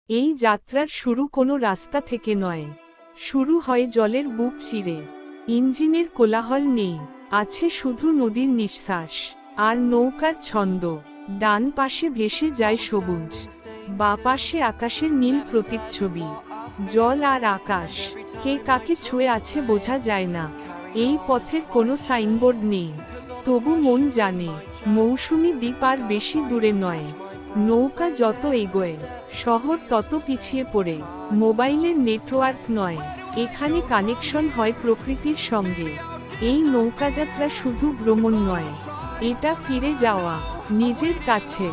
এই যাত্রার শুরু কোনো রাস্তা থেকে নয়, শুরু হয় জলের বুক চিরে। ইঞ্জিনের কোলাহল নেই, আছে শুধু নদীর নিঃশ্বাস আর নৌকার ছন্দ। ডান পাশে ভেসে যায় সবুজ, বাঁ পাশে আকাশের নীল প্রতিচ্ছবি। জল আর আকাশ কে কাকে ছুঁয়ে আছে বোঝা যায় না। এই পথের কোনো সাইনবোর্ড নেই, তবু মন জানে মৌসুমী দ্বীপ আর বেশি দূরে নয়। নৌকা যত এগোয় শহর তত পিছিয়ে পড়ে। মোবাইলের নেটওয়ার্ক নয়, এখানে কানেকশন হয় প্রকৃতির সঙ্গে। এই নৌকাযাত্রা শুধু ভ্রমণ নয়, এটা ফিরে যাওয়া নিজের কাছে।